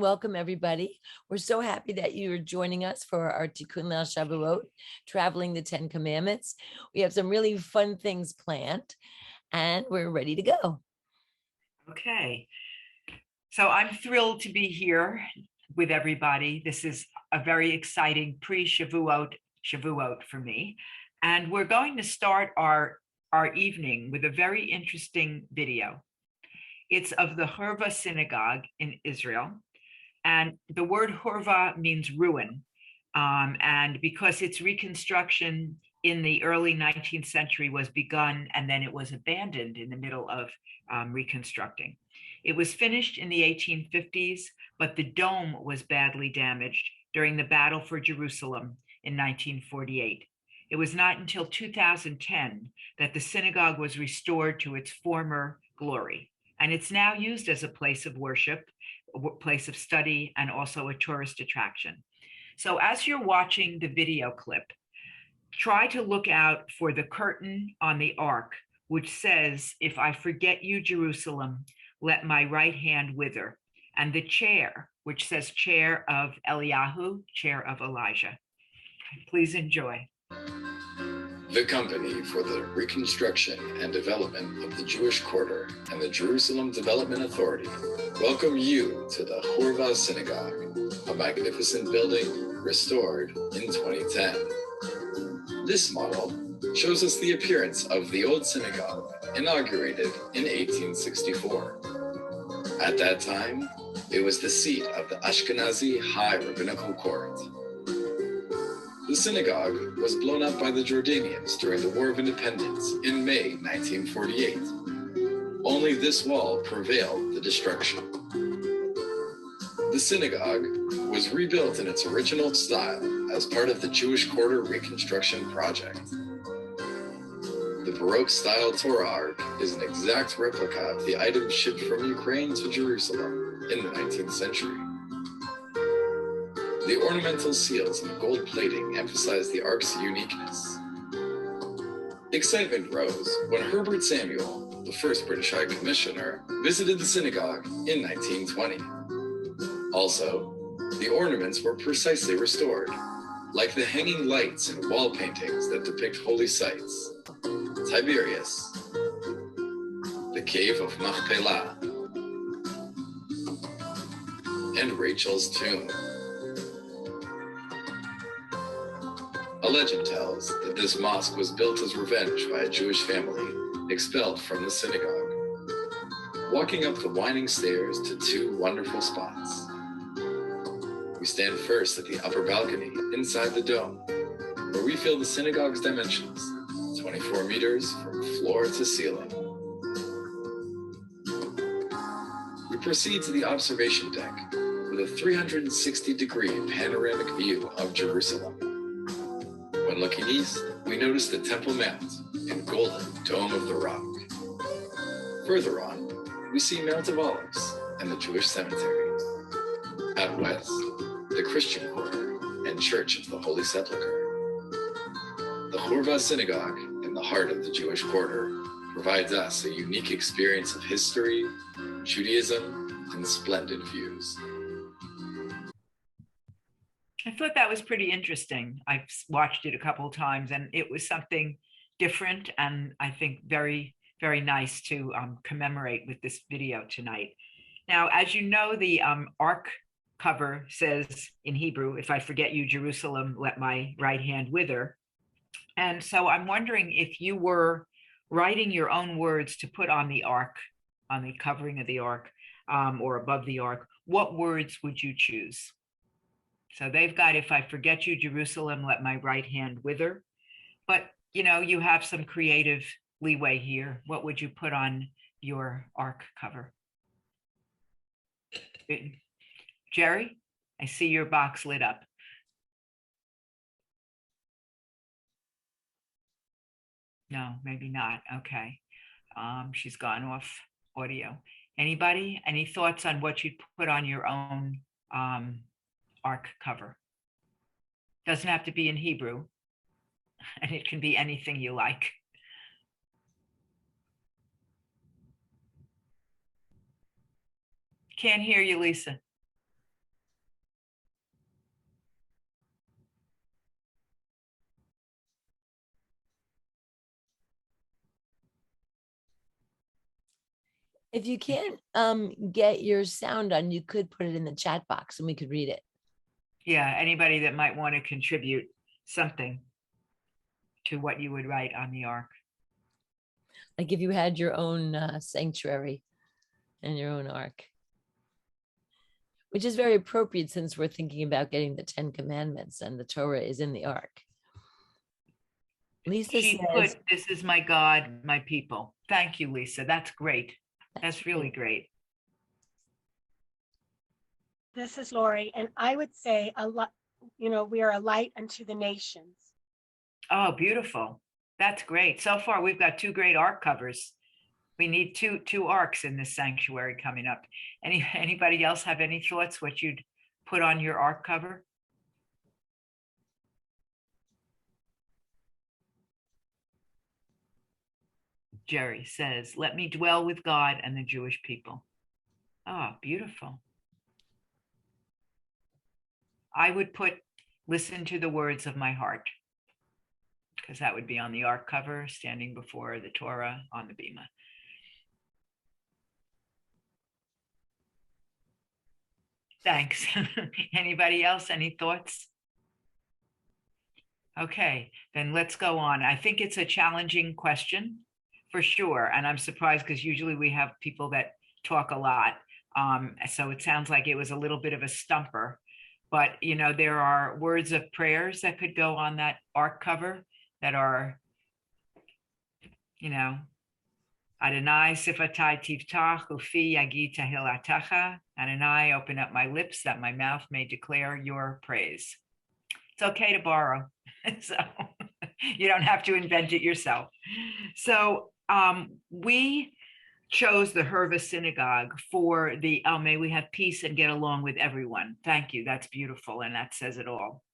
Welcome, everybody. We're so happy that you're joining us for our Tikkun Leil Shavuot, traveling the 10 Commandments. We have some really fun things planned, and we're ready to go. Okay. So I'm thrilled to be here with everybody. This is a very exciting pre-Shavuot for me. And we're going to start our evening with a very interesting video. It's of the Hurva synagogue in Israel. And the word Hurva means ruin. And because its reconstruction in the early 19th century was begun and then it was abandoned in the middle of reconstructing. It was finished in the 1850s, but the dome was badly damaged during the Battle for Jerusalem in 1948. It was not until 2010 that the synagogue was restored to its former glory. And it's now used as a place of worship, a place of study, and also a tourist attraction. So as you're watching the video clip, try to look out for the curtain on the ark, which says, "If I forget you, Jerusalem, let my right hand wither," and the chair, which says chair of Eliyahu, chair of Elijah. Please enjoy. The Company for the Reconstruction and Development of the Jewish Quarter and the Jerusalem Development Authority welcome you to the Hurva Synagogue, a magnificent building restored in 2010. This model shows us the appearance of the old synagogue, inaugurated in 1864. At that time, it was the seat of the Ashkenazi High Rabbinical Court. The synagogue was blown up by the Jordanians during the War of Independence in May 1948. Only this wall prevailed the destruction. The synagogue was rebuilt in its original style as part of the Jewish Quarter Reconstruction Project. The Baroque-style Torah Ark is an exact replica of the items shipped from Ukraine to Jerusalem in the 19th century. The ornamental seals and gold plating emphasize the Ark's uniqueness. Excitement rose when Herbert Samuel, the first British High Commissioner, visited the synagogue in 1920. Also, the ornaments were precisely restored, like the hanging lights and wall paintings that depict holy sites, Tiberias, the Cave of Machpelah, and Rachel's tomb. A legend tells that this mosque was built as revenge by a Jewish family expelled from the synagogue. Walking up the winding stairs to two wonderful spots. We stand first at the upper balcony inside the dome, where we feel the synagogue's dimensions, 24 meters from floor to ceiling. We proceed to the observation deck with a 360-degree panoramic view of Jerusalem. When looking east, we notice the Temple Mount and golden Dome of the Rock. Further on, we see Mount of Olives and the Jewish Cemetery. Out west, the Christian Quarter and Church of the Holy Sepulchre. The Hurva Synagogue, in the heart of the Jewish Quarter, provides us a unique experience of history, Judaism, and splendid views. I thought that was pretty interesting. I've watched it a couple of times, and it was something different and I think very, very nice to commemorate with this video tonight. Now, as you know, the Ark cover says in Hebrew, "If I forget you, Jerusalem, let my right hand wither." And so I'm wondering if you were writing your own words to put on the Ark, on the covering of the Ark, or above the Ark, what words would you choose? So they've got, "If I forget you, Jerusalem, let my right hand wither." But, you know, you have some creative leeway here. What would you put on your Ark cover? Jerry, I see your box lit up. No, maybe not. Okay. She's gone off audio. Anybody? Any thoughts on what you'd put on your own Ark cover? Doesn't have to be in Hebrew, and it can be anything you like. Can't hear you, Lisa. If you can't get your sound on, you could put it in the chat box and we could read it. Yeah, anybody that might want to contribute something to what you would write on the ark. Like if you had your own sanctuary and your own ark, which is very appropriate since we're thinking about getting the 10 Commandments and the Torah is in the ark. Lisa She says, put, "This is my God, my people." Thank you, Lisa. That's great. That's really great. This is Lori, and I would say a lot, we are a light unto the nations. Oh, beautiful. That's great. So far, we've got two great ark covers. We need two arks in this sanctuary coming up. Anybody else have any thoughts what you'd put on your ark cover? Jerry says, "Let me dwell with God and the Jewish people." Oh, beautiful. I would put, "Listen to the words of my heart," because that would be on the ark cover, standing before the Torah on the bima. Thanks. Anybody else? Any thoughts? Okay, then let's go on. I think it's a challenging question for sure. And I'm surprised because usually we have people that talk a lot. So it sounds like it was a little bit of a stumper. But, there are words of prayers that could go on that ark cover that are, Adonai sifatai tiftach ufi yagi tahilatacha. Adonai, open up my lips that my mouth may declare your praise. It's okay to borrow. So you don't have to invent it yourself. So we chose the Herva Synagogue for the may we have peace and get along with everyone. Thank you. That's beautiful. And that says it all.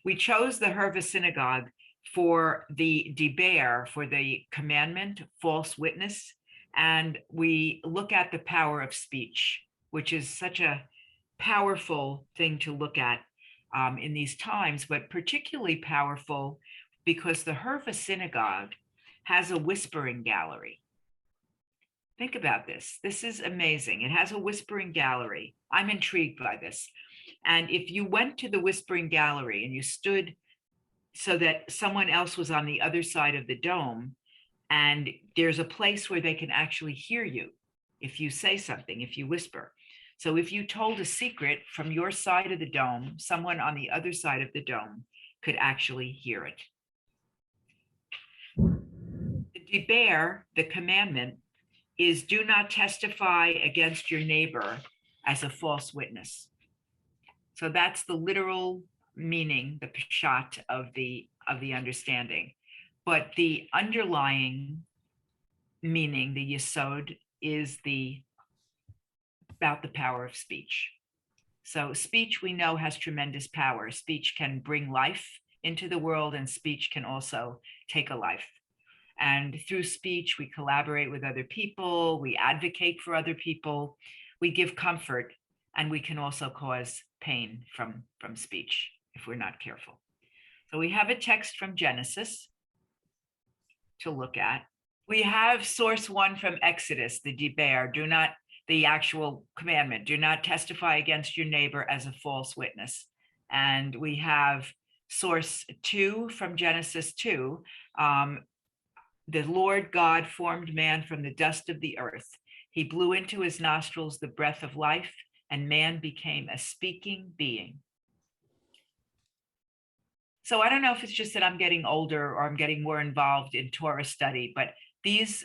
We chose the Herva Synagogue for the Diber, for the commandment, false witness. And we look at the power of speech, which is such a powerful thing to look at in these times, but particularly powerful because the Herva Synagogue has a whispering gallery. Think about this. This is amazing. It has a whispering gallery. I'm intrigued by this. And if you went to the whispering gallery and you stood so that someone else was on the other side of the dome, and there's a place where they can actually hear you if you say something, if you whisper. So if you told a secret from your side of the dome, someone on the other side of the dome could actually hear it. The Diber, the commandment, is do not testify against your neighbor as a false witness. So that's the literal meaning, the pshat of the understanding. But the underlying meaning, the yesod, is about the power of speech. So speech, we know, has tremendous power. Speech can bring life into the world, and speech can also take a life. And through speech, we collaborate with other people, we advocate for other people, we give comfort, and we can also cause pain from speech if we're not careful. So we have a text from Genesis to look at. We have source one from Exodus, the Diber, the actual commandment, do not testify against your neighbor as a false witness. And we have source two from Genesis 2. The Lord God formed man from the dust of the earth. He blew into his nostrils the breath of life, and man became a speaking being. So I don't know if it's just that I'm getting older or I'm getting more involved in Torah study, but this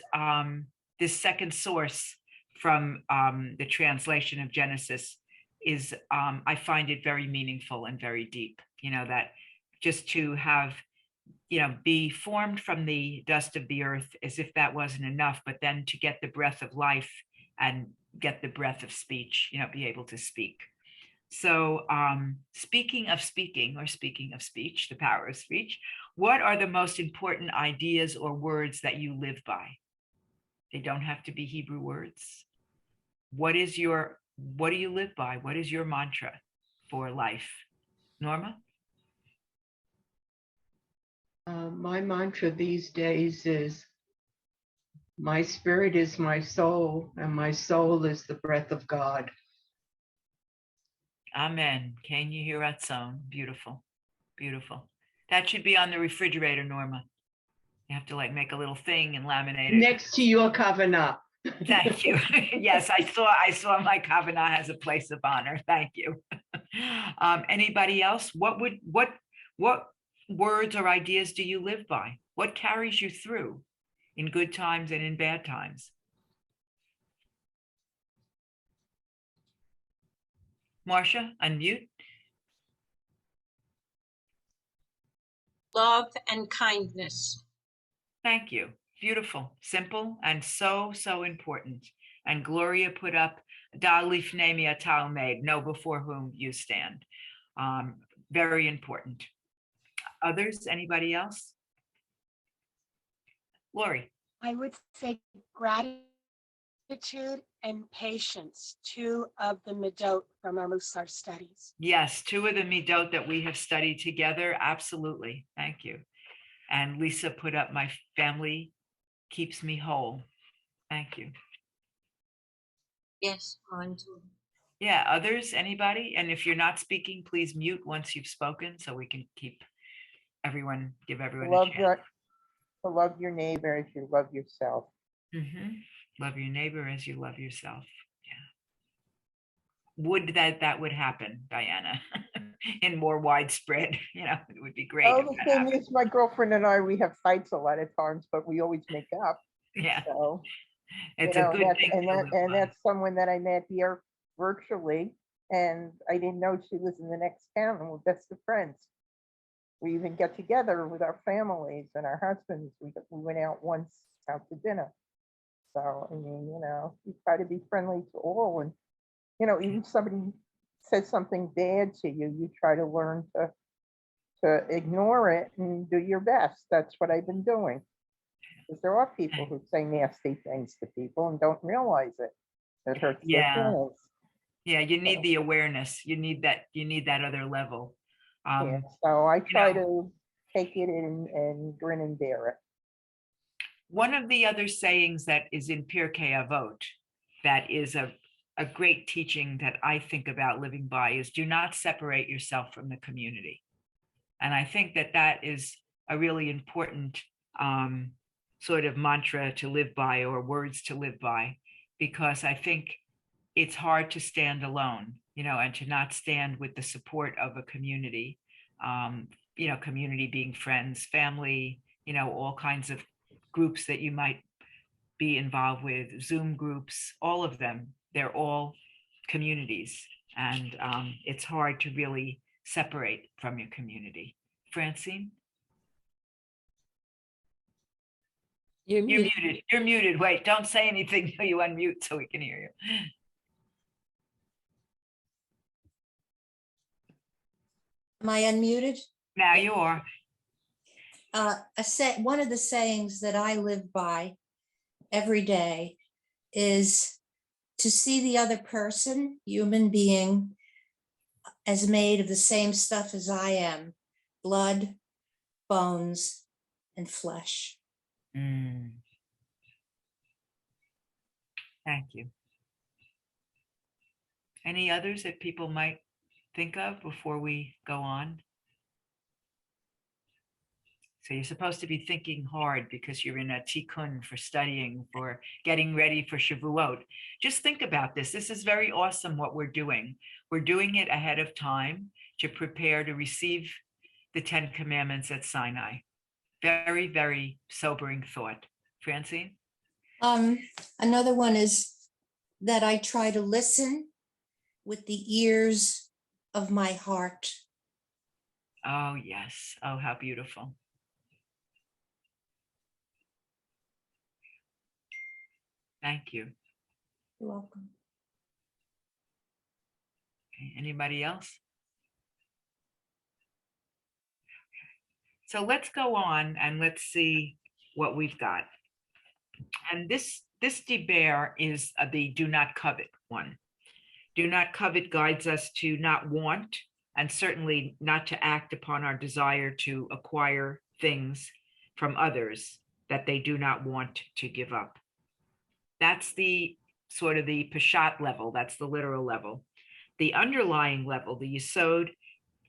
second source from the translation of Genesis is, I find it very meaningful and very deep, that just to have, be formed from the dust of the earth, as if that wasn't enough, but then to get the breath of life and get the breath of speech, be able to speak. So speaking of speech, the power of speech, what are the most important ideas or words that you live by? They don't have to be Hebrew words. What do you live by? What is your mantra for life? Norma? My mantra these days is My spirit is my soul, and my soul is the breath of God. Amen. Can you hear that sound? Beautiful. Beautiful. That should be on the refrigerator, Norma. You have to like make a little thing and laminate it. Next to your kavanah. Thank you. Yes, I saw my kavanah has a place of honor. Thank you. Anybody else? What words or ideas do you live by? What carries you through in good times and in bad times? Marcia, unmute. Love and kindness. Thank you. Beautiful, simple, and so important. And Gloria put up, Da lifnei ata omed, know before whom you stand. Very important. Others, anybody else? Lori. I would say gratitude and patience, two of the midot from our Musar studies. Yes, two of the midot that we have studied together. Absolutely. Thank you. And Lisa put up, my family keeps me whole. Thank you. Yes, mine too. Yeah, others, anybody? And if you're not speaking, please mute once you've spoken so we can keep everyone, give everyone a chance. To love your neighbor as you love yourself. Love your neighbor as you love yourself. Yeah. Would that would happen, Diana, in more widespread, it would be great. Oh, the thing is, my girlfriend and I, we have fights a lot of times, but we always make up. Yeah. So, it's a good thing. And that's someone that I met here virtually, and I didn't know she was in the next town, and we're best of friends. We even get together with our families and our husbands. We went out once out to dinner. So, I mean, you try to be friendly to all. And, even if somebody says something bad to you, you try to learn to ignore it and do your best. That's what I've been doing. Because there are people who say nasty things to people and don't realize it. It hurts their feelings. Yeah, you need the awareness. You need that other level. So I try to take it and grin and bear it. One of the other sayings that is in Pirkei Avot that is a great teaching that I think about living by is do not separate yourself from the community. And I think that is a really important sort of mantra to live by, or words to live by, because I think it's hard to stand alone, and to not stand with the support of a community, community being friends, family, all kinds of groups that you might be involved with, Zoom groups, all of them, they're all communities. And it's hard to really separate from your community. Francine? You're muted. You're muted. Wait, don't say anything till you unmute so we can hear you. Am I unmuted? Now you are. One of the sayings that I live by every day is to see the other person, human being, as made of the same stuff as I am, blood, bones, and flesh. Thank you. Any others that people might think of before we go on? So you're supposed to be thinking hard because you're in a Tikkun for studying, for getting ready for Shavuot. Just think about this. This is very awesome what we're doing. We're doing it ahead of time to prepare to receive the 10 Commandments at Sinai. Very, very sobering thought. Francine? Another one is that I try to listen with the ears of my heart. Oh, yes. Oh, how beautiful. Thank you. You're welcome. Okay, anybody else? So let's go on and let's see what we've got. And this deber is the do not covet one. Do not covet guides us to not want, and certainly not to act upon our desire to acquire things from others that they do not want to give up. That's the sort of the Peshat level. That's the literal level. The underlying level, the Yesod,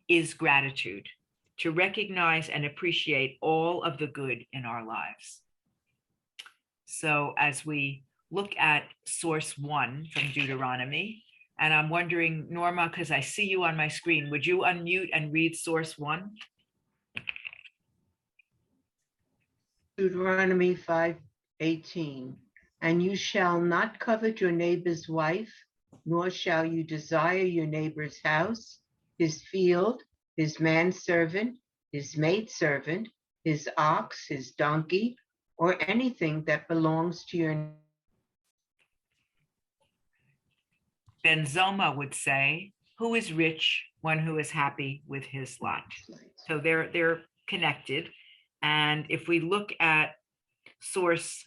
is gratitude, to recognize and appreciate all of the good in our lives. So as we look at source 1 from Deuteronomy, and I'm wondering, Norma, because I see you on my screen, would you unmute and read source 1? Deuteronomy 5:18. And you shall not covet your neighbor's wife, nor shall you desire your neighbor's house, his field, his manservant, his maidservant, his ox, his donkey, or anything that belongs to your. Ben Zoma would say, who is rich? One who is happy with his lot. So they're connected. And if we look at sources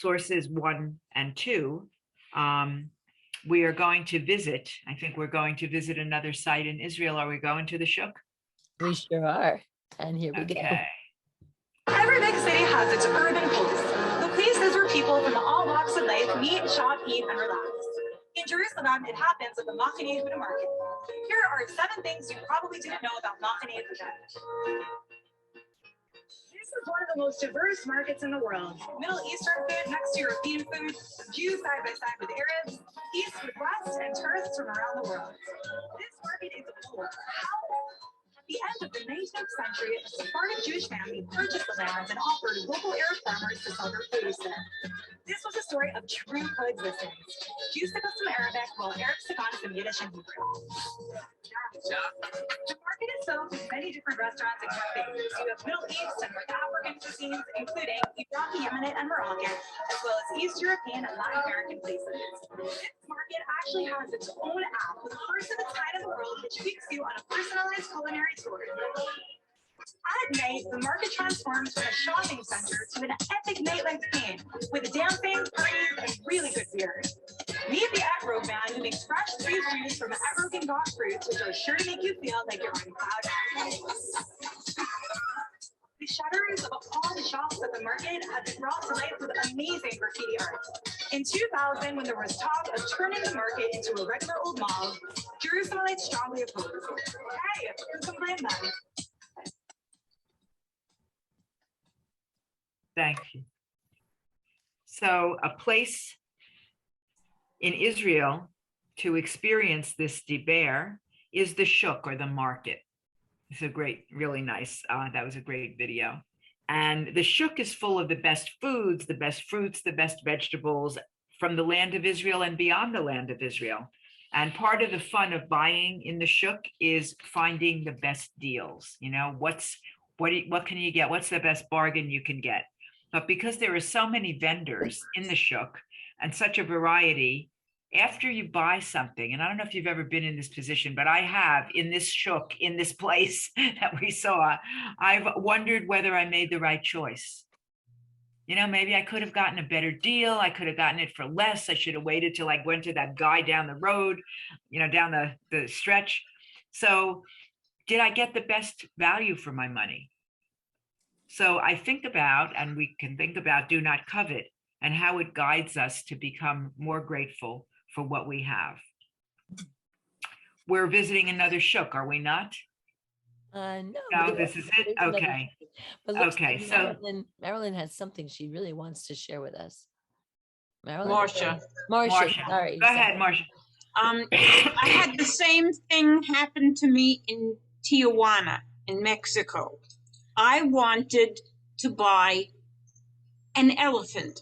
1 and 2, we are going to visit, I think we're going to visit another site in Israel. Are we going to the Shuk? We sure are. And here we go. Okay. Every big city has its urban police, the places where people from all walks of life meet, shop, eat, and relax. In Jerusalem, it happens at the Machane Yehuda market. Here are 7 things you probably didn't know about Machane Yehuda. This is one of the most diverse markets in the world. Middle Eastern food next to European food, Jews side by side with Arabs, East with West, and tourists from around the world. This market is full. At the end of the 19th century, a Sephardic Jewish family purchased the lands and offered local Arab farmers to sell their produce there. This was a story of true coexistence. Jews took us some Arabic, while Arabs took on some Yiddish and Hebrew. The market is filled with many different restaurants and cafes. You have Middle East and North African cuisines, including Iraqi, Yemenite, and Moroccan, as well as East European and Latin American places. This market actually has its own app, the first of its kind in the world, which takes you on a personalized culinary tour. At night, the market transforms from a shopping center to an epic nightlife scene with dancing, parties, and really good beer. Meet the Etrog man who makes fresh squeezed juice from Etrog and Gauch fruits, which are sure to make you feel like you're on cloud 9. The shutters of all the shops at the market have been brought to life with amazing graffiti art. In 2000, when there was talk of turning the market into a regular old mall, Jerusalemites strongly opposed. Hey, who can blame them? Thank you. So a place in Israel to experience this diber is the shuk, or the market. It's a great, really nice, that was a great video. And the shuk is full of the best foods, the best fruits, the best vegetables from the land of Israel and beyond the land of Israel. And part of the fun of buying in the shuk is finding the best deals. You know, what can you get? What's the best bargain you can get? But because there are so many vendors in the shuk and such a variety, after you buy something, and I don't know if you've ever been in this position, but I have, in this shuk, in this place that we saw, I've wondered whether I made the right choice. You know, maybe I could have gotten a better deal. I could have gotten it for less. I should have waited till I went to that guy down the road, you know, down the stretch. So did I get the best value for my money? So I think about, and we can think about, do not covet, and how it guides us to become more grateful for what we have. We're visiting another shuk, are we not? No, No, this is it. Okay. But looks Okay, like so Marilyn has something she really wants to share with us. Marilyn? Marcia. Marcia, sorry. Go ahead, Marcia. I had the same thing happen to me in Tijuana, in Mexico. I wanted to buy an elephant,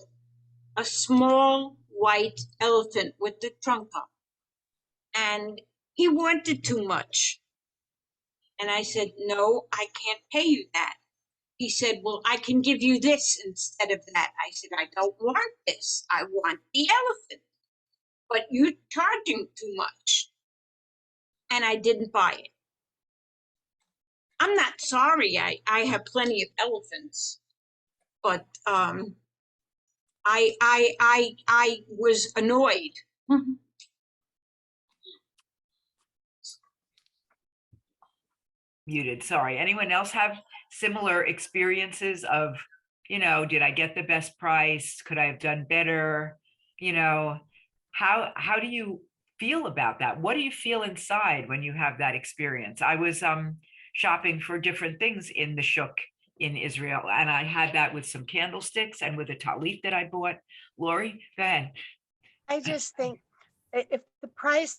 a small white elephant with the trunk up. And he wanted too much. And I said, no, I can't pay you that. He said, well, I can give you this instead of that. I said, I don't want this. I want the elephant. But you're charging too much. And I didn't buy it. I'm not sorry. I have plenty of elephants. But I was annoyed. Muted, sorry. Anyone else have similar experiences of, you know, did I get the best price? Could I have done better? you know, how do you feel about that? What do you feel inside when you have that experience? I was shopping for different things in the shuk in Israel, and I had that with some candlesticks and with a talit that I bought. Lori, go ahead. I just think if the price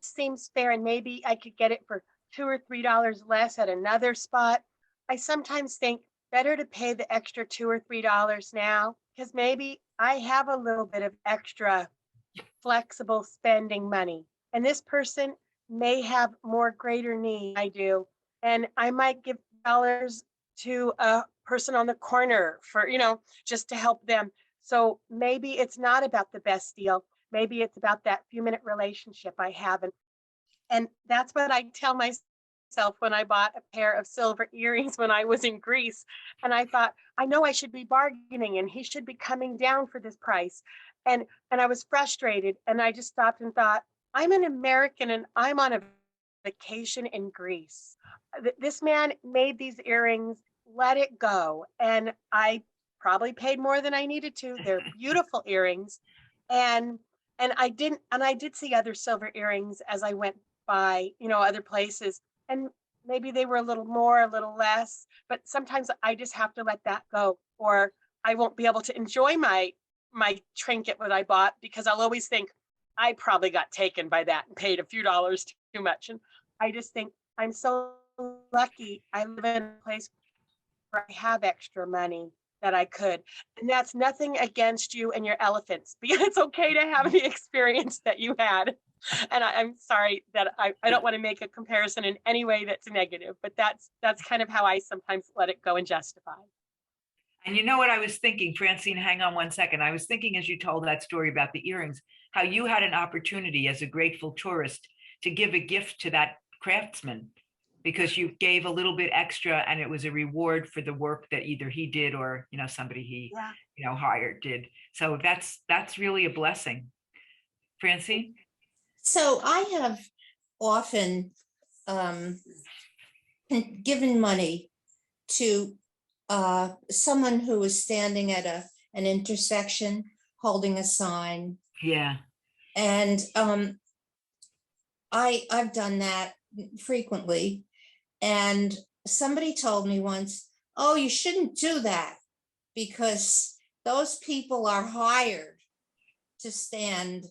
seems fair and maybe I could get it for $2 or $3 less at another spot, I sometimes think better to pay the extra $2 or $3 now, because maybe I have a little bit of extra flexible spending money. And this person may have more greater need I do. And I might give dollars to a person on the corner for, just to help them. So maybe it's not about the best deal. Maybe it's about that few-minute relationship I have. And that's what I tell myself when I bought a pair of silver earrings when I was in Greece. And I thought, I know I should be bargaining and he should be coming down for this price. And I was frustrated, and I just stopped and thought, I'm an American and I'm on a vacation in Greece. This man made these earrings, let it go. And I probably paid more than I needed to. They're beautiful earrings. And I did see other silver earrings as I went by, other places. And maybe they were a little more, a little less, but sometimes I just have to let that go, or I won't be able to enjoy my trinket that I bought, because I'll always think I probably got taken by that and paid a few dollars too much. And I just think I'm so lucky I live in a place where I have extra money that I could. And that's nothing against you and your elephants, because it's okay to have the experience that you had. And I'm sorry that I don't want to make a comparison in any way that's negative, but that's kind of how I sometimes let it go and justify. And you know what I was thinking, Francine, hang on one second. I was thinking as you told that story about the earrings, how you had an opportunity as a grateful tourist to give a gift to that craftsman, because you gave a little bit extra and it was a reward for the work that either he did or, somebody he, hired did. So that's really a blessing. Francine? So I have often given money to someone who was standing at an intersection holding a sign. Yeah. And I've done that frequently. And somebody told me once, oh, you shouldn't do that because those people are hired to stand,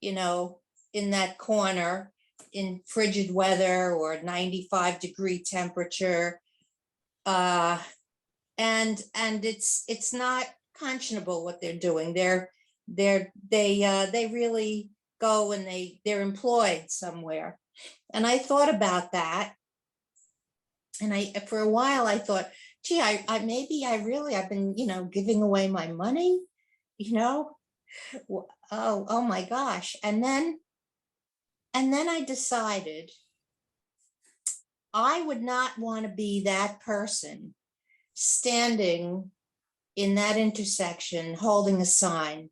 in that corner in frigid weather or 95-degree temperature. And it's not conscionable what they're doing. They really go and they're employed somewhere. And I thought about that. And for a while I thought, gee, I've been, giving away my money, oh my gosh. And then I decided I would not want to be that person standing in that intersection holding a sign.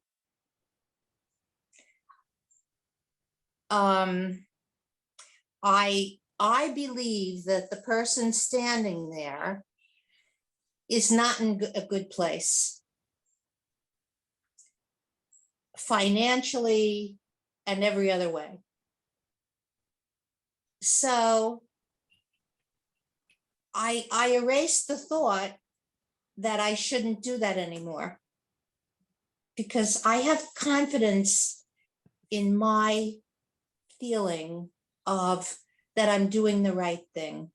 I believe that the person standing there is not in a good place financially and every other way. So I erased the thought that I shouldn't do that anymore, because I have confidence in my feeling of that I'm doing the right thing.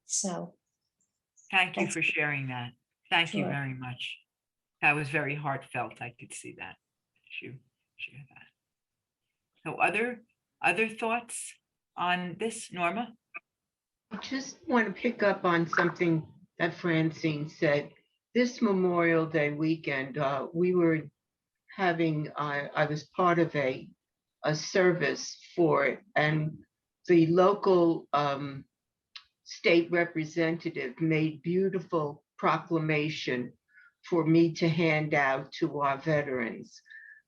So. Thank you for sharing that. Thank you Sure. very much. That was very heartfelt. I could see that. You share that. So other thoughts on this, Norma? I just want to pick up on something that Francine said. This Memorial Day weekend, we were having, I was part of a service for it, and the local state representative made beautiful proclamation for me to hand out to our veterans.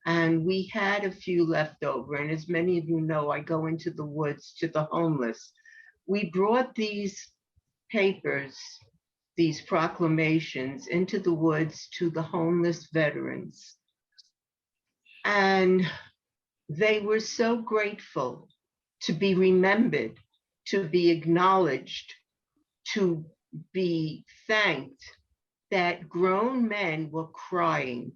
And we had a few left over. And as many of you know, I go into the woods to the homeless. We brought these papers these proclamations into the woods to the homeless veterans. And they were so grateful to be remembered, to be acknowledged, to be thanked, that grown men were crying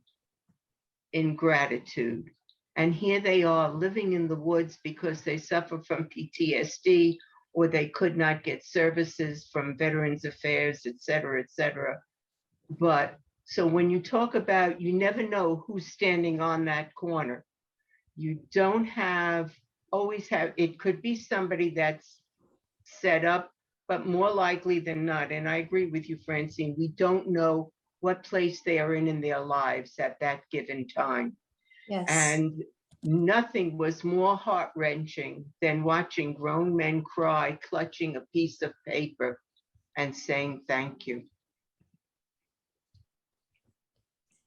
in gratitude. And here they are living in the woods because they suffer from PTSD, or they could not get services from Veterans Affairs, et cetera, et cetera. But so when you talk about, you never know who's standing on that corner. You don't always have, it could be somebody that's set up, but more likely than not, and I agree with you, Francine, we don't know what place they are in their lives at that given time. Yes. And nothing was more heart-wrenching than watching grown men cry, clutching a piece of paper and saying thank you.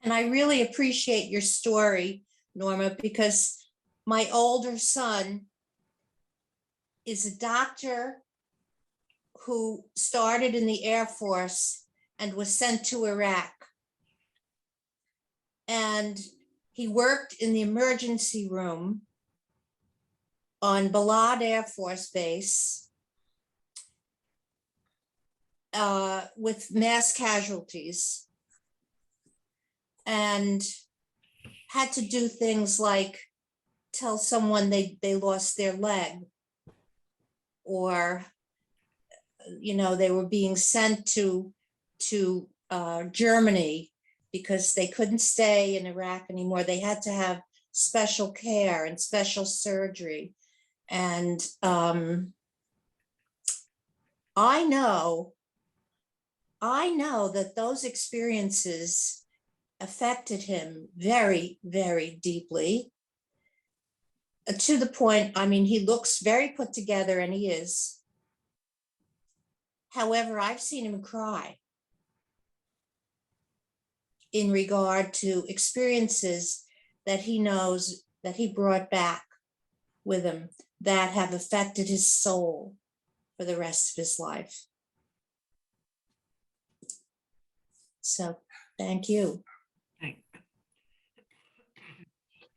And I really appreciate your story, Norma, because my older son is a doctor who started in the Air Force and was sent to Iraq. And he worked in the emergency room on Balad Air Force Base with mass casualties, and had to do things like tell someone they lost their leg, or they were being sent to Germany because they couldn't stay in Iraq anymore. They had to have special care and special surgery. And I know that those experiences affected him very, very deeply, to the point, he looks very put together, and he is. However, I've seen him cry in regard to experiences that he knows that he brought back with him that have affected his soul for the rest of his life. So, thank you.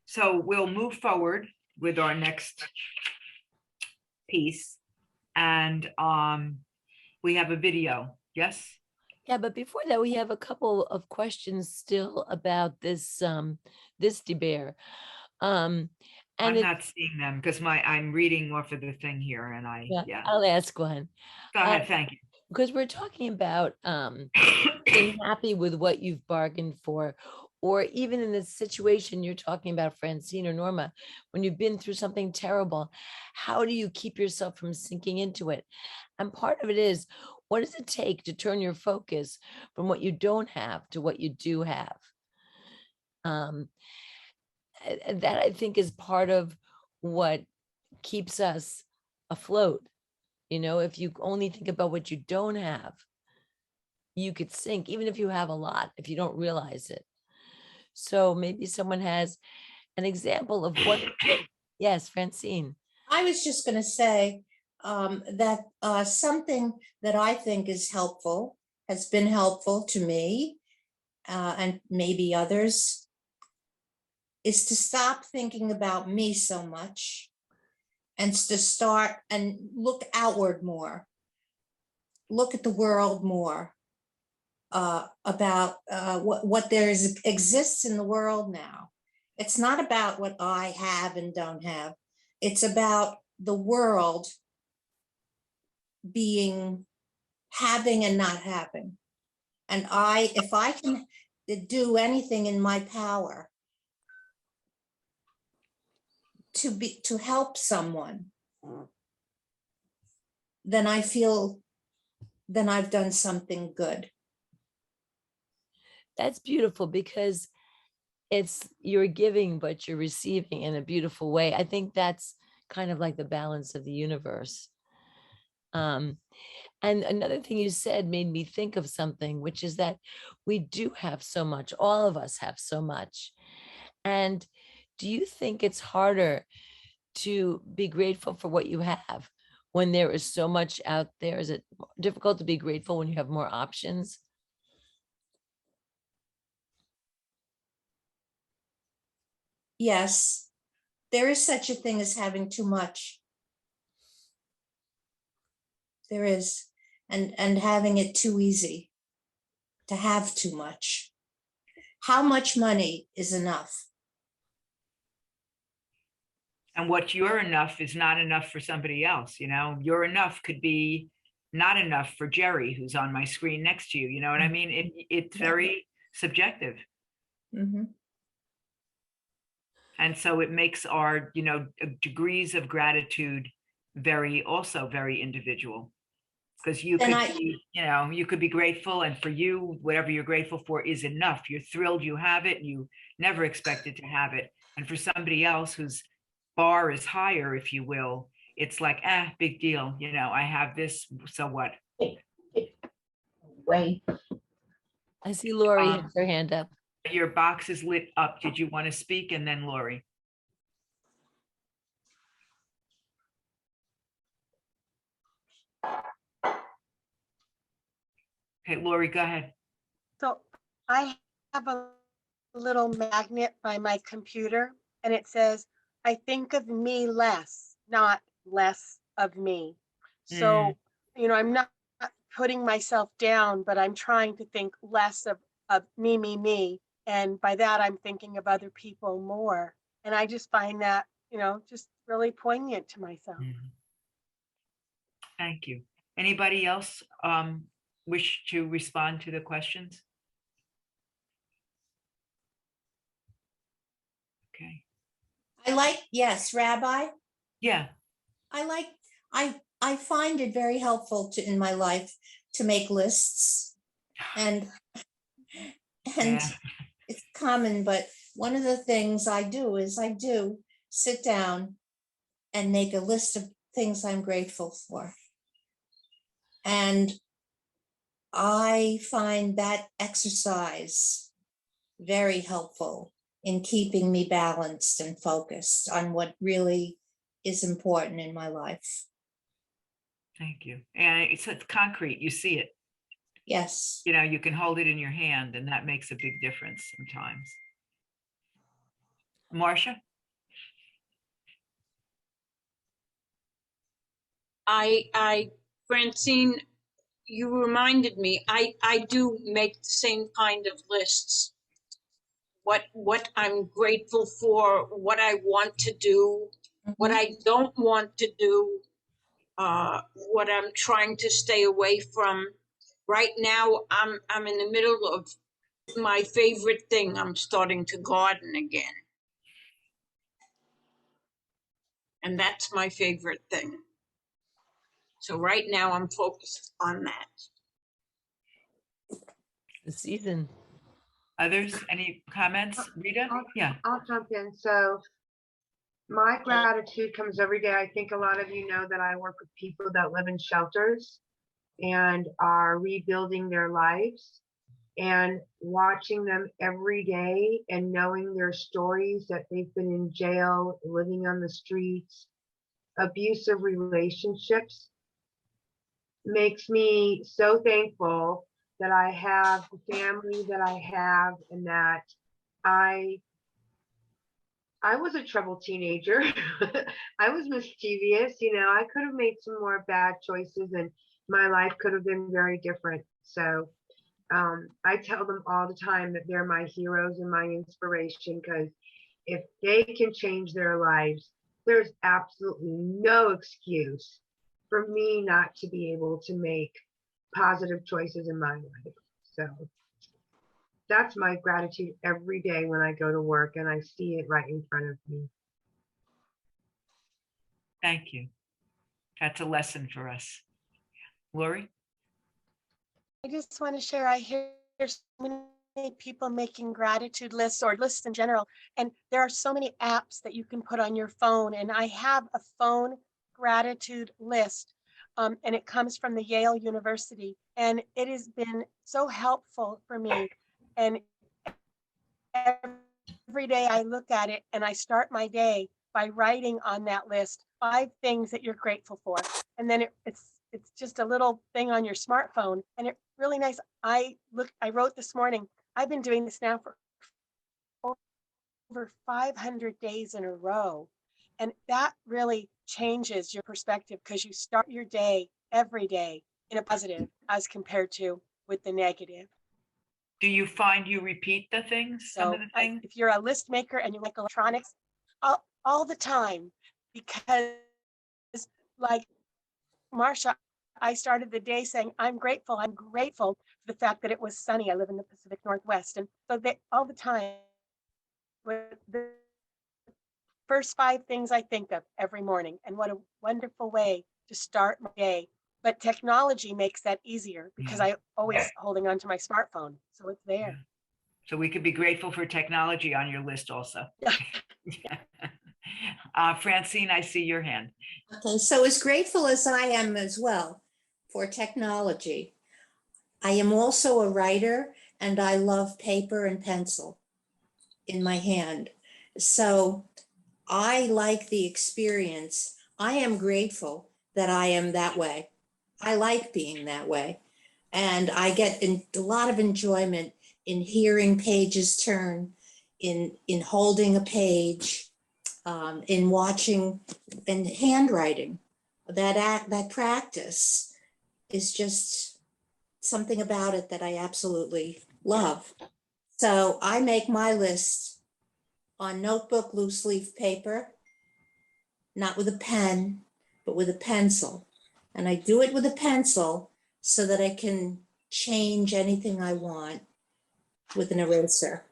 So we'll move forward with our next piece, and we have a video. Yes. Yeah, but before that, we have a couple of questions still about this this debayer. And I'm not seeing them because I'm reading off of the thing here, and yeah. I'll ask one. Go ahead. Thank you. Because we're talking about being happy with what you've bargained for, or even in the situation you're talking about, Francine or Norma, when you've been through something terrible, how do you keep yourself from sinking into it? And part of it is, what does it take to turn your focus from what you don't have to what you do have? That I think is part of what keeps us afloat. If you only think about what you don't have, you could sink, even if you have a lot, if you don't realize it. So maybe someone has an example of what. Yes, Francine. I was just going to say that something that I think is helpful, has been helpful to me and maybe others, is to stop thinking about me so much and to start and look outward more, look at the world more, about what exists in the world now. It's not about what I have and don't have. It's about the world being having and not having. And if I can do anything in my power to help someone, then I feel then I've done something good. That's beautiful, because you're giving, but you're receiving in a beautiful way. I think that's kind of like the balance of the universe. And another thing you said made me think of something, which is that we do have so much. All of us have so much. And do you think it's harder to be grateful for what you have, when there is so much out there? Is it difficult to be grateful when you have more options? Yes, there is such a thing as having too much. There is, and having it too easy, to have too much. How much money is enough? And what you're enough is not enough for somebody else. Your enough could be not enough for Jerry, who's on my screen next to you. You know what I mean? It's very subjective. Mhm. And so it makes our, degrees of gratitude also very individual. Because you could be grateful, and for you, whatever you're grateful for is enough. You're thrilled you have it, and you never expected to have it. And for somebody else whose bar is higher, if you will, it's like, big deal. I have this, so what? Wait. I see Lori has her hand up. Your box is lit up. Did you want to speak? And then Lori. Okay, Lori, go ahead. So I have a little magnet by my computer, and it says, I think of me less, not less of me. So, I'm not putting myself down, but I'm trying to think less of me. And by that, I'm thinking of other people more. And I just find that, just really poignant to myself. Thank you. Anybody else wish to respond to the questions? Okay. Yes, Rabbi. Yeah. I find it very helpful in my life to make lists, and Yeah. it's common, but one of the things I do is sit down and make a list of things I'm grateful for. And I find that exercise very helpful in keeping me balanced and focused on what really is important in my life. Thank you. And it's concrete. You see it. Yes. You can hold it in your hand, and that makes a big difference sometimes. Marcia? Francine, you reminded me, I do make the same kind of lists. What I'm grateful for, what I want to do, what I don't want to do, what I'm trying to stay away from. Right now, I'm in the middle of my favorite thing. I'm starting to garden again. And that's my favorite thing. So right now I'm focused on that. The season. Others, any comments? Rita? Yeah. I'll jump in. So my gratitude comes every day. I think a lot of you know that I work with people that live in shelters and are rebuilding their lives, and watching them every day and knowing their stories, that they've been in jail, living on the streets, abusive relationships, makes me so thankful that I have the family that I have, and that I was a troubled teenager. I was mischievous, I could have made some more bad choices, and my life could have been very different. So I tell them all the time that they're my heroes and my inspiration, because if they can change their lives, there's absolutely no excuse for me not to be able to make positive choices in my life. So that's my gratitude every day when I go to work and I see it right in front of me. Thank you. That's a lesson for us. Lori? I just want to share, I hear so many people making gratitude lists or lists in general, and there are so many apps that you can put on your phone, and I have a phone gratitude list, and it comes from the Yale University, and it has been so helpful for me. And every day I look at it and I start my day by writing on that list 5 things that you're grateful for. And then it's just a little thing on your smartphone, and it's really nice. I wrote this morning, I've been doing this now for over 500 days in a row. And that really changes your perspective because you start your day every day in a positive as compared to with the negative. Do you find you repeat the things, some So of the things? if you're a list maker and you like electronics, all the time, because like Marsha, I started the day saying, I'm grateful for the fact that it was sunny. I live in the Pacific Northwest. And so they all the time, with the first 5 things I think of every morning. And what a wonderful way to start my day. But technology makes that easier because I always holding on to my smartphone. So it's there. So we could be grateful for technology on your list also. Yeah. Francine, I see your hand. Okay, so as grateful as I am as well for technology, I am also a writer and I love paper and pencil in my hand. So I like the experience. I am grateful that I am that way. I like being that way. And I get a lot of enjoyment in hearing pages turn, in holding a page, in watching and handwriting. That practice is just something about it that I absolutely love. So I make my list on notebook, loose leaf paper, not with a pen, but with a pencil. And I do it with a pencil so that I can change anything I want with an eraser.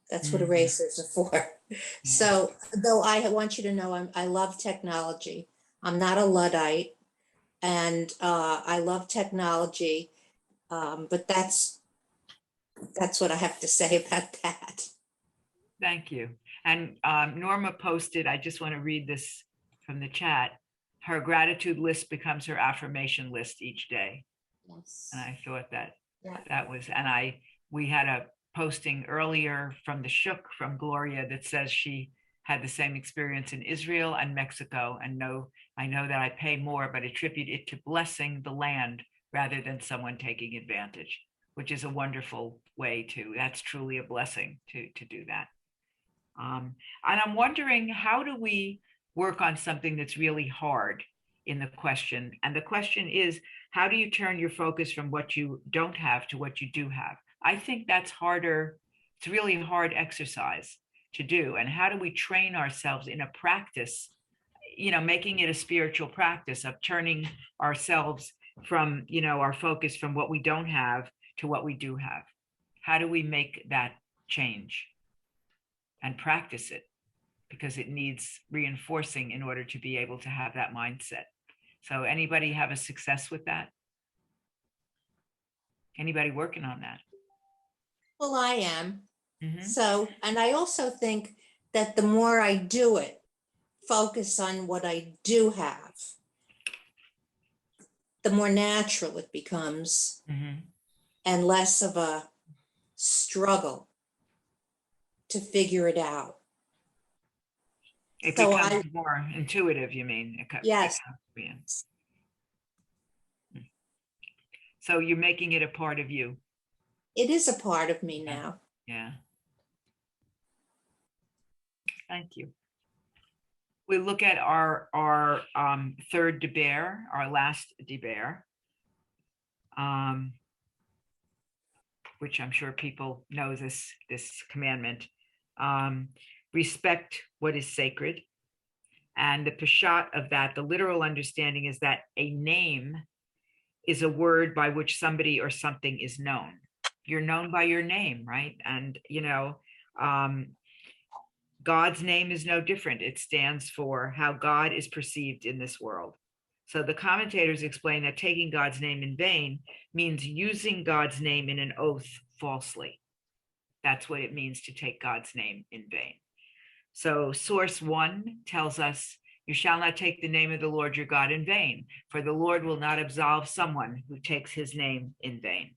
That's what erasers are for. So, though I want you to know, I love technology. I'm not a Luddite, and I love technology. But that's what I have to say about that. Thank you. And Norma posted, I just want to read this from the chat. Her gratitude list becomes her affirmation list each day. Yes. And I thought that Yeah. that was, and we had a posting earlier from the Shuk from Gloria that says she had the same experience in Israel and Mexico. And I know that I pay more, but attribute it to blessing the land rather than someone taking advantage, which is a wonderful way that's truly a blessing to do that. And I'm wondering, how do we work on something that's really hard in the question? And the question is, how do you turn your focus from what you don't have to what you do have? I think that's harder. It's really a hard exercise to do. And how do we train ourselves in a practice, making it a spiritual practice of turning ourselves from, our focus from what we don't have to what we do have? How do we make that change and practice it? Because it needs reinforcing in order to be able to have that mindset. So anybody have a success with that? Anybody working on that? Well, I am. Mhm. So, and I also think that the more I do it, focus on what I do have, the more natural it becomes Mhm. and less of a struggle to figure it out. It So becomes more intuitive, you mean? Yes. So you're making it a part of you. It is a part of me now. Yeah. Thank you. We look at our third deber, our last deber, which I'm sure people know this commandment. Respect what is sacred. And the peshat of that, the literal understanding is that a name is a word by which somebody or something is known. You're known by your name, right? And, God's name is no different. It stands for how God is perceived in this world. So the commentators explain that taking God's name in vain means using God's name in an oath falsely. That's what it means to take God's name in vain. So source 1 tells us, you shall not take the name of the Lord your God in vain, for the Lord will not absolve someone who takes his name in vain.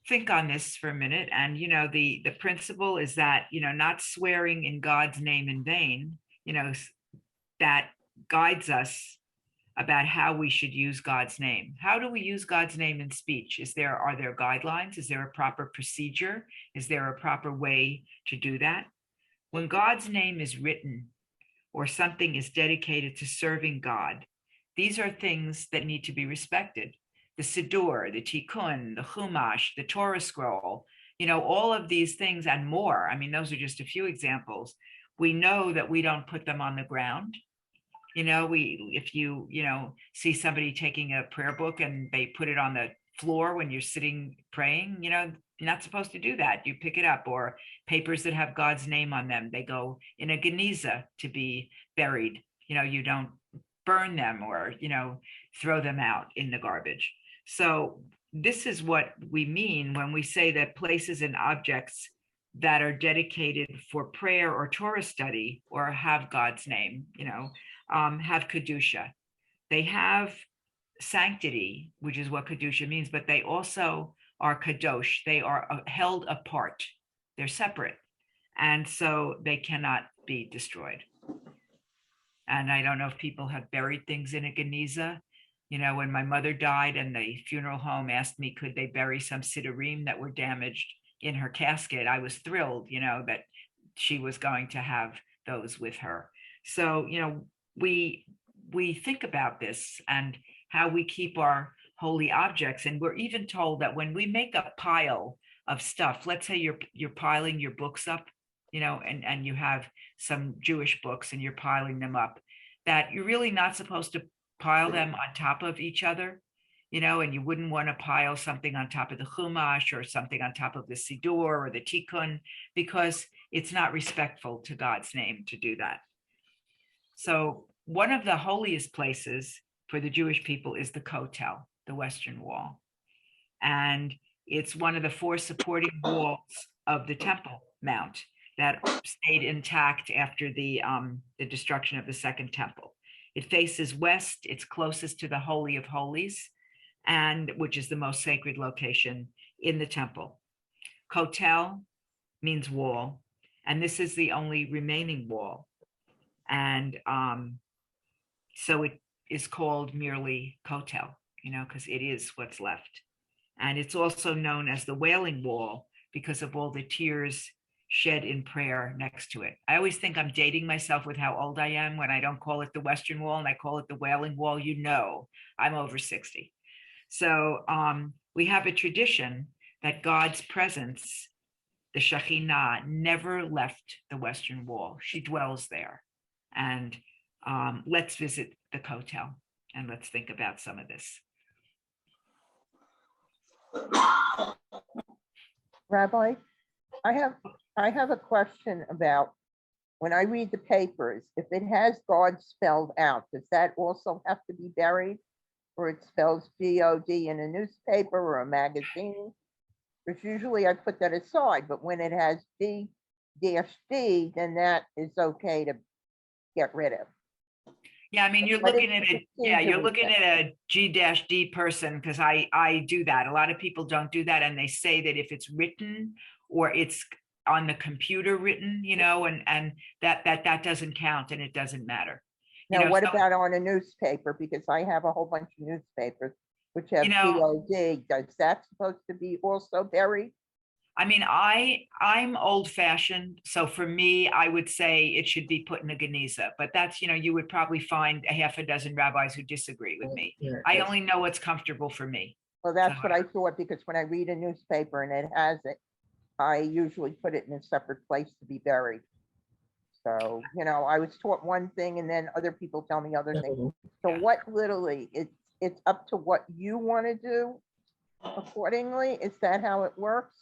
think on this for a minute. And, the principle is that, not swearing in God's name in vain, that guides us about how we should use God's name. How do we use God's name in speech? Are there guidelines? Is there a proper procedure? Is there a proper way to do that? When God's name is written or something is dedicated to serving God, these are things that need to be respected. The Siddur, the Tikkun, the Chumash, the Torah scroll, all of these things and more. I mean, those are just a few examples. We know that we don't put them on the ground. If you see somebody taking a prayer book and they put it on the floor when you're sitting praying, you're not supposed to do that. You pick it up. Or papers that have God's name on them, they go in a geniza to be buried. You don't burn them or throw them out in the garbage. So this is what we mean when we say that places and objects that are dedicated for prayer or Torah study or have God's name, have kedusha. They have sanctity, which is what kedusha means, but they also are kadosh. They are held apart. They're separate, and so they cannot be destroyed. And I don't know if people have buried things in a geniza. When my mother died and the funeral home asked me, could they bury some siddurim that were damaged in her casket, I was thrilled, that she was going to have those with her. So, we think about this and how we keep our holy objects. And we're even told that when we make a pile of stuff, let's say you're piling your books up, and you have some Jewish books and you're piling them up, that you're really not supposed to pile them on top of each other, and you wouldn't want to pile something on top of the Chumash or something on top of the Siddur or the Tikkun, because it's not respectful to God's name to do that. So one of the holiest places for the Jewish people is the Kotel, the Western Wall. And it's one of the four supporting walls of the Temple Mount that stayed intact after the destruction of the Second Temple. It faces west, it's closest to the Holy of Holies, and which is the most sacred location in the temple. Kotel means wall, and this is the only remaining wall. And so it is called merely Kotel, because it is what's left. And it's also known as the Wailing Wall because of all the tears shed in prayer next to it. I always think I'm dating myself with how old I am when I don't call it the Western Wall and I call it the Wailing Wall. I'm over 60. So we have a tradition that God's presence, the Shekhinah, never left the Western Wall. She dwells there. And let's visit the Kotel and let's think about some of this. Rabbi, I have a question about when I read the papers, if it has God spelled out, does that also have to be buried? Or it spells G-O-D in a newspaper or a magazine? Because usually I put that aside, but when it has D-D, then that is okay to get rid of. Yeah, I mean, you're looking at a G-D person, because I do that. A lot of people don't do that, and they say that if it's written or it's on the computer written, and that doesn't count and it doesn't matter. Now, what about on a newspaper? Because I have a whole bunch of newspapers which have G-O-D. Does that supposed to be also buried? I mean, I'm old fashioned. So for me, I would say it should be put in a geniza, but that's, you would probably find a half a dozen rabbis who disagree with me. I only know what's comfortable for me. Well, that's what I thought, because when I read a newspaper and it has it, I usually put it in a separate place to be buried. So, I was taught one thing and then other people tell me other things. So what literally, it's up to what you want to do accordingly? Is that how it works?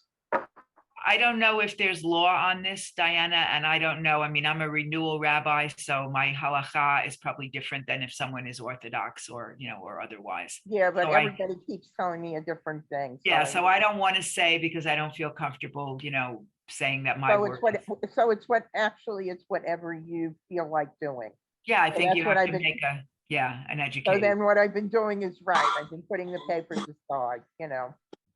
I don't know if there's law on this, Diana, and I don't know. I mean, I'm a renewal rabbi, so my halacha is probably different than if someone is Orthodox or, or otherwise. Yeah, but so everybody keeps telling me a different thing. So I don't want to say, because I don't feel comfortable, saying that my word. It's whatever you feel like doing. Yeah, I think you have to make an education. So then what I've been doing is right. I've been putting the papers aside,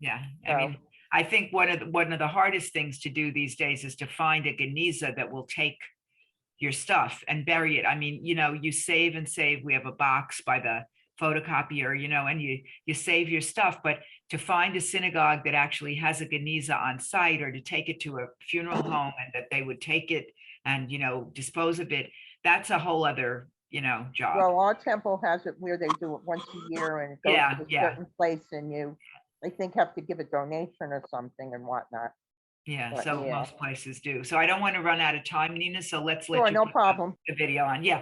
Yeah, I mean, I think one of the hardest things to do these days is to find a geniza that will take your stuff and bury it. I mean, you save and save. We have a box by the photocopier, and you save your stuff, but to find a synagogue that actually has a geniza on site, or to take it to a funeral home and that they would take it and, dispose of it, that's a whole other, job. Well, our temple has it where they do it once a year and it goes to a certain place, and you, I think, have to give a donation or something and whatnot. Yeah, But, so yeah. most places do. So I don't want to run out of time, Nina, so let's let Sure, you no put problem. the video on. Yeah.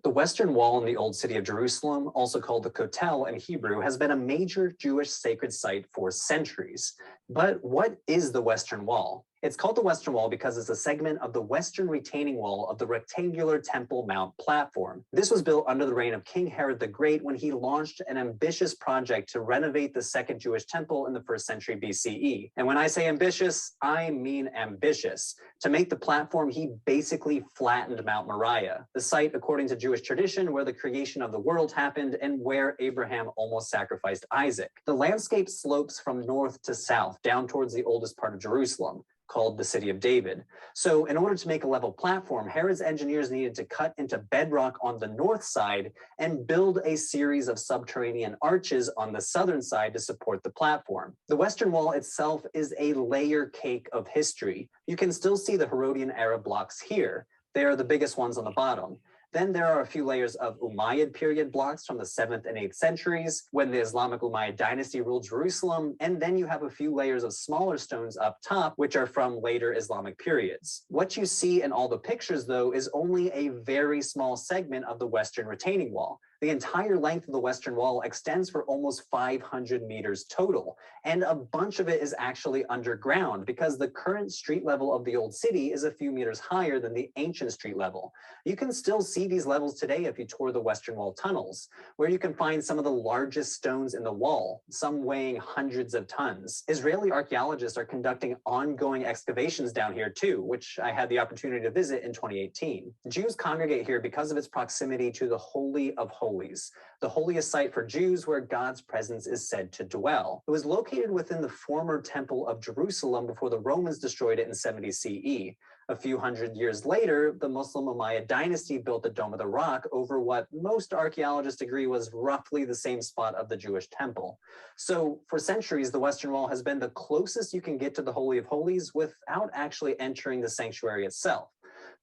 The Western Wall in the Old City of Jerusalem, also called the Kotel in Hebrew, has been a major Jewish sacred site for centuries. But what is the Western Wall? It's called the Western Wall because it's a segment of the western retaining wall of the rectangular Temple Mount platform. This was built under the reign of King Herod the Great when he launched an ambitious project to renovate the second Jewish temple in the 1st century BCE. And when I say ambitious, I mean ambitious. To make the platform, he basically flattened Mount Moriah, the site, according to Jewish tradition, where the creation of the world happened and where Abraham almost sacrificed Isaac. The landscape slopes from north to south, down towards the oldest part of Jerusalem, called the City of David. So in order to make a level platform, Herod's engineers needed to cut into bedrock on the north side and build a series of subterranean arches on the southern side to support the platform. The Western Wall itself is a layer cake of history. You can still see the Herodian era blocks here. They are the biggest ones on the bottom. Then there are a few layers of Umayyad period blocks from the 7th and 8th centuries, when the Islamic Umayyad dynasty ruled Jerusalem, and then you have a few layers of smaller stones up top, which are from later Islamic periods. What you see in all the pictures, though, is only a very small segment of the Western retaining wall. The entire length of the Western Wall extends for almost 500 meters total, and a bunch of it is actually underground because the current street level of the old city is a few meters higher than the ancient street level. You can still see these levels today if you tour the Western Wall tunnels, where you can find some of the largest stones in the wall, some weighing hundreds of tons. Israeli archaeologists are conducting ongoing excavations down here too, which I had the opportunity to visit in 2018. Jews congregate here because of its proximity to the Holy of Holies, the holiest site for Jews where God's presence is said to dwell. It was located within the former Temple of Jerusalem before the Romans destroyed it in 70 CE. A few hundred years later, the Muslim Umayyad dynasty built the Dome of the Rock over what most archaeologists agree was roughly the same spot of the Jewish temple. So for centuries, the Western Wall has been the closest you can get to the Holy of Holies without actually entering the sanctuary itself.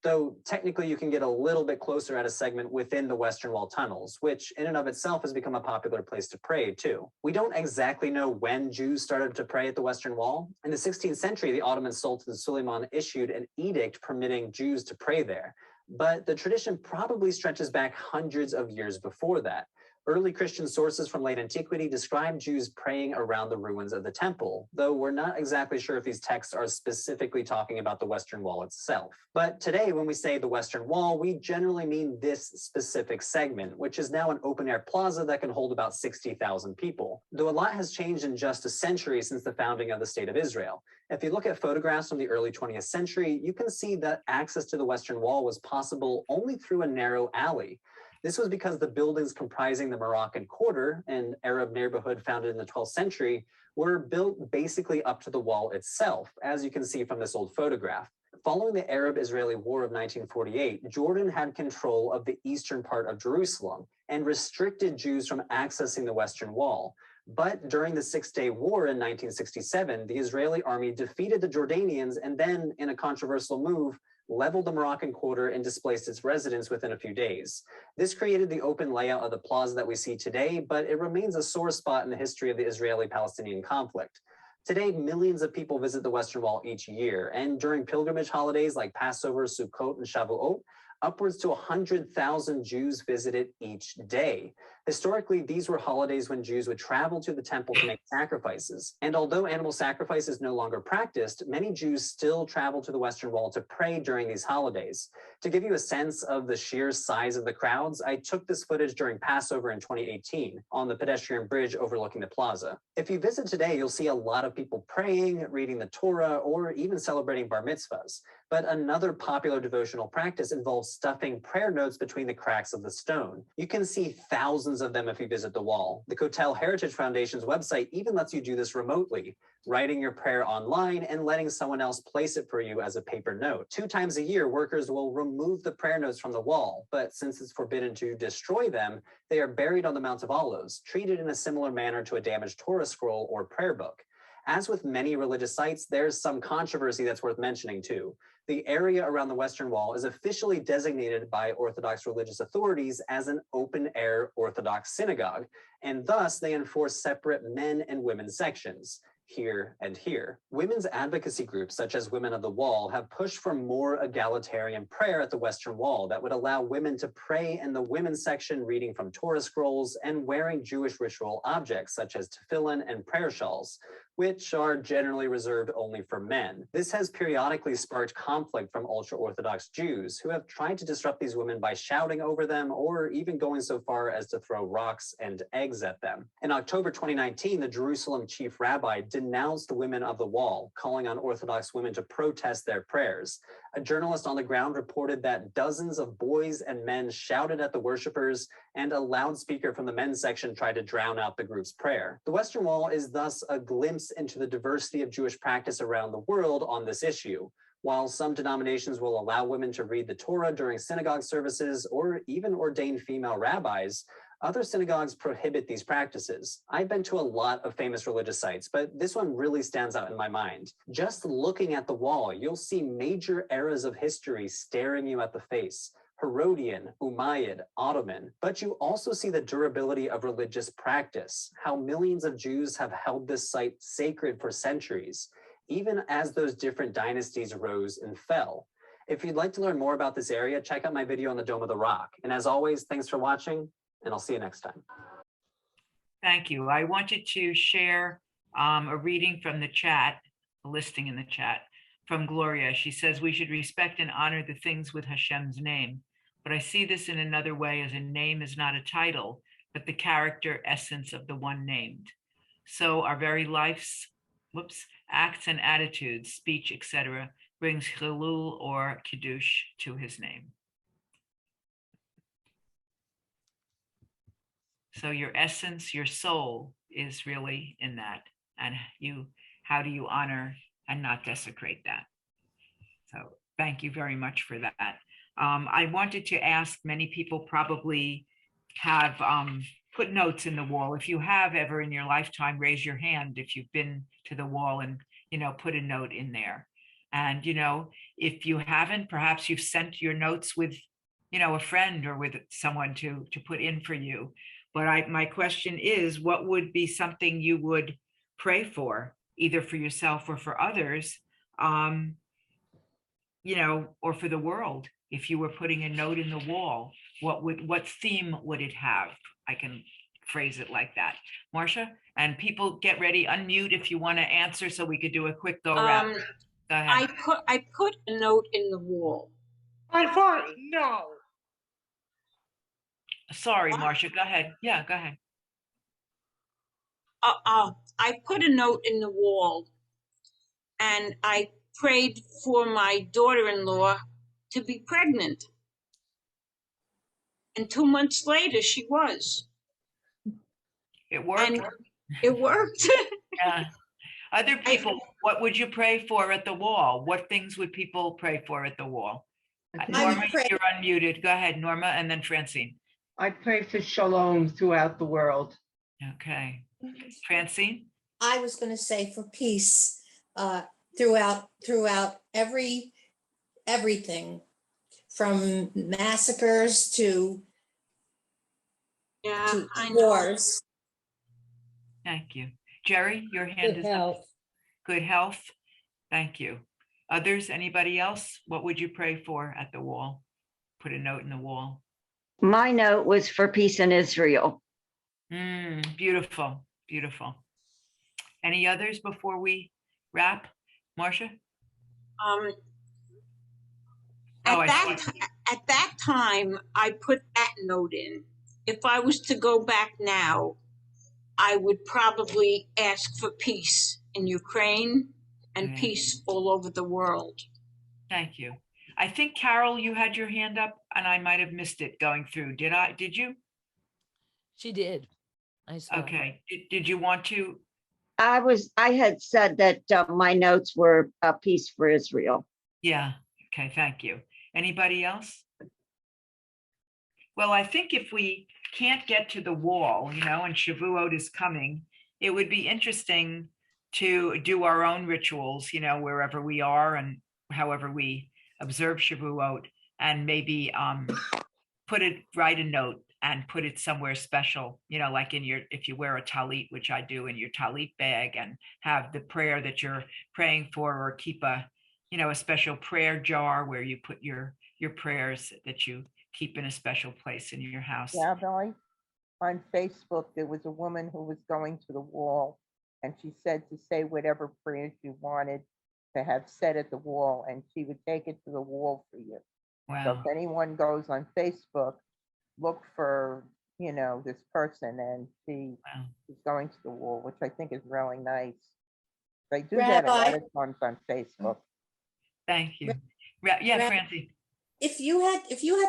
Though technically you can get a little bit closer at a segment within the Western Wall tunnels, which in and of itself has become a popular place to pray too. We don't exactly know when Jews started to pray at the Western Wall. In the 16th century, the Ottoman Sultan Suleiman issued an edict permitting Jews to pray there, but the tradition probably stretches back hundreds of years before that. Early Christian sources from late antiquity describe Jews praying around the ruins of the temple, though we're not exactly sure if these texts are specifically talking about the Western Wall itself. But today, when we say the Western Wall, we generally mean this specific segment, which is now an open-air plaza that can hold about 60,000 people. Though a lot has changed in just a century since the founding of the State of Israel. If you look at photographs from the early 20th century, you can see that access to the Western Wall was possible only through a narrow alley. This was because the buildings comprising the Moroccan Quarter, an Arab neighborhood founded in the 12th century, were built basically up to the wall itself, as you can see from this old photograph. Following the Arab-Israeli War of 1948, Jordan had control of the eastern part of Jerusalem and restricted Jews from accessing the Western Wall. But during the Six-Day War in 1967, the Israeli army defeated the Jordanians and then, in a controversial move, leveled the Moroccan Quarter and displaced its residents within a few days. This created the open layout of the plaza that we see today, but it remains a sore spot in the history of the Israeli-Palestinian conflict. Today, millions of people visit the Western Wall each year, and during pilgrimage holidays like Passover, Sukkot, and Shavuot, upwards to 100,000 Jews visit it each day. Historically, these were holidays when Jews would travel to the temple to make sacrifices. And although animal sacrifice is no longer practiced, many Jews still travel to the Western Wall to pray during these holidays. To give you a sense of the sheer size of the crowds, I took this footage during Passover in 2018 on the pedestrian bridge overlooking the plaza. If you visit today, you'll see a lot of people praying, reading the Torah, or even celebrating bar mitzvahs. But another popular devotional practice involves stuffing prayer notes between the cracks of the stone. You can see thousands thousands of them if you visit the wall. The Kotel Heritage Foundation's website even lets you do this remotely, writing your prayer online and letting someone else place it for you as a paper note. 2 times a year, workers will remove the prayer notes from the wall, but since it's forbidden to destroy them, they are buried on the Mount of Olives, treated in a similar manner to a damaged Torah scroll or prayer book. As with many religious sites, there's some controversy that's worth mentioning too. The area around the Western Wall is officially designated by Orthodox religious authorities as an open-air Orthodox synagogue, and thus they enforce separate men and women's sections, here and here. Women's advocacy groups such as Women of the Wall have pushed for more egalitarian prayer at the Western Wall that would allow women to pray in the women's section, reading from Torah scrolls and wearing Jewish ritual objects such as tefillin and prayer shawls, which are generally reserved only for men. This has periodically sparked conflict from ultra-Orthodox Jews who have tried to disrupt these women by shouting over them or even going so far as to throw rocks and eggs at them. In October 2019, the Jerusalem chief rabbi denounced Women of the Wall, calling on Orthodox women to protest their prayers. A journalist on the ground reported that dozens of boys and men shouted at the worshipers, and a loudspeaker from the men's section tried to drown out the group's prayer. The Western Wall is thus a glimpse into the diversity of Jewish practice around the world on this issue. While some denominations will allow women to read the Torah during synagogue services or even ordain female rabbis, other synagogues prohibit these practices. I've been to a lot of famous religious sites, but this one really stands out in my mind. Just looking at the wall, you'll see major eras of history staring you at the face. Herodian, Umayyad, Ottoman, but you also see the durability of religious practice, how millions of Jews have held this site sacred for centuries, even as those different dynasties rose and fell. If you'd like to learn more about this area, check out my video on the Dome of the Rock. And as always, thanks for watching, and I'll see you next time. Thank you. I wanted to share a reading from the chat, a listing in the chat from Gloria. She says, we should respect and honor the things with Hashem's name. But I see this in another way, as a name is not a title, but the character essence of the one named. So our very life's acts and attitudes, speech, etc., brings chilul or kiddush to his name. So your essence, your soul is really in that. And how do you honor and not desecrate that? So thank you very much for that. I wanted to ask, many people probably have put notes in the wall. If you have ever in your lifetime, raise your hand if you've been to the wall and, put a note in there. And, if you haven't, perhaps you've sent your notes with, a friend or with someone to put in for you. But my question is, what would be something you would pray for, either for yourself or for others, or for the world? If you were putting a note in the wall, what theme would it have? I can phrase it like that. Marcia, and people get ready, unmute if you want to answer so we could do a quick go around. Go ahead. I put a note in the wall. I thought, no. Sorry, Marcia, go ahead. Yeah, go ahead. I put a note in the wall, and I prayed for my daughter-in-law to be pregnant. And 2 months later, she was. It worked. And it worked. Yeah. Other people, what would you pray for at the wall? What things would people pray for at the wall? Norma, you're unmuted. Go ahead, Norma, and then Francine. I pray for shalom throughout the world. Okay. Francine? I was going to say for peace throughout everything, from massacres to wars. Thank you. Jerry, your hand is up. Good health. Thank you. Others, anybody else? What would you pray for at the wall? Put a note in the wall. My note was for peace in Israel. Beautiful, beautiful. Any others before we wrap? Marcia? At that time, I put that note in. If I was to go back now, I would probably ask for peace in Ukraine and peace all over the world. Thank you. I think, Carol, you had your hand up and I might have missed it going through. Did you? She did. I saw. Okay. Did you want to? I had said that my notes were a Peace for Israel. Yeah. Okay. Thank you. Anybody else? Well, I think if we can't get to the wall, and Shavuot is coming, it would be interesting to do our own rituals, wherever we are and however we observe Shavuot, and maybe write a note and put it somewhere special, like if you wear a talit, which I do, in your talit bag, and have the prayer that you're praying for, or keep a special prayer jar where you put your prayers that you keep in a special place in your house. Yeah, Billy, on Facebook, there was a woman who was going to the wall, and she said to say whatever prayers you wanted to have said at the wall, and she would take it to the wall for you. So Wow. if anyone goes on Facebook, look for, this person, and she is going to the wall, which I think is really nice. They do that a lot Rabbi? of times on Facebook. Thank you. Yeah, Rabbi, Francie. If you had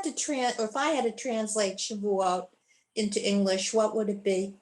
to or if I had to translate Shavuot into English, what would it be?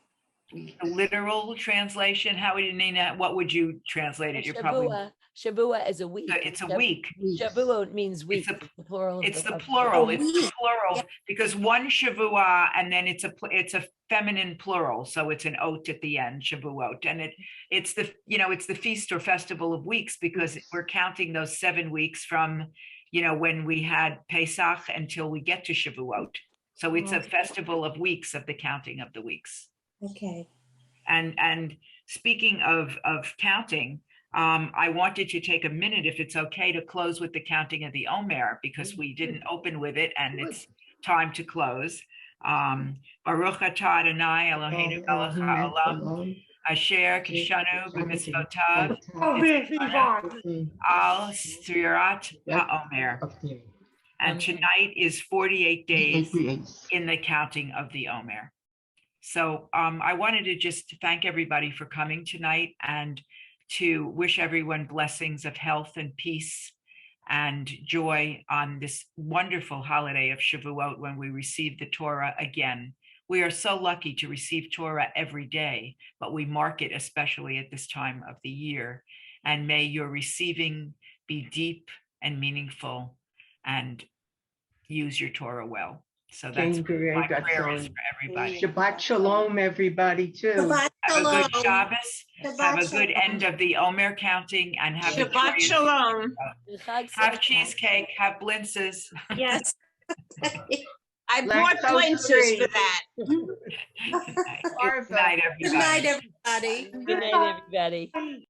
A literal translation, how would you mean that? What would you translate it? You're probably. Shavua is a week. It's a week. Shavuot means week. It's the plural. It's the of plural. A It's the week. plural Yeah. because one Shavua, and then it's a feminine plural, so it's an ot at the end, Shavuot, and it's the it's the feast or festival of weeks, because we're counting those 7 weeks from when we had Pesach until we get to Shavuot. So it's a festival of weeks, of the counting of the weeks. Okay. And speaking of counting, I wanted to take a minute, if it's okay, to close with the counting of the Omer, because we didn't open with it, and it's time to close. Baruch atah Adonai Eloheinu melech haolam, asher kishanu b'mitzvotav al sfirat haomer. And tonight is 48 days in the counting of the Omer. So I wanted to just thank everybody for coming tonight, and to wish everyone blessings of health and peace and joy on this wonderful holiday of Shavuot, when we receive the Torah again. We are so lucky to receive Torah every day, but we mark it especially at this time of the year. And may your receiving be deep and meaningful, and use your Torah well. So that's my prayer is for everybody. Shabbat shalom, everybody, too. Shabbat Have a good shalom. Shabbos. Have a good end of the Omer counting, and have a Shabbat joyous- shalom. Have cheesecake, have blintzes. Yes. I Lactose bought blintzes free. for that. Good night, Good everybody. night, everybody. Good night, everybody.